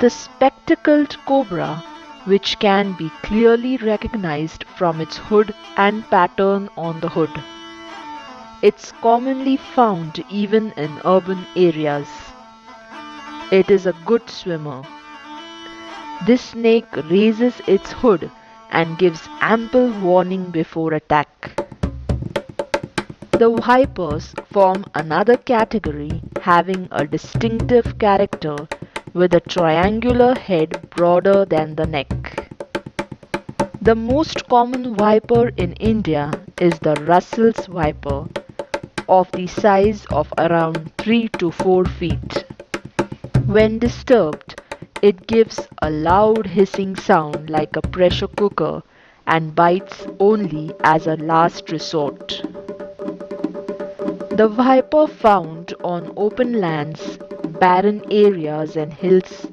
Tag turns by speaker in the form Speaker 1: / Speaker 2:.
Speaker 1: The spectacled cobra, which can be clearly recognized from its hood and pattern on the hood. It's commonly found even in urban areas. It is a good swimmer. This snake raises its hood and gives ample warning before attack. The vipers form another category having a distinctive character with a triangular head broader than the neck. The most common viper in India is the Russell's viper, of the size of around 3 to 4 feet. When disturbed, it gives a loud hissing sound like a pressure cooker and bites only as a last resort. The viper found on open lands, barren areas and hills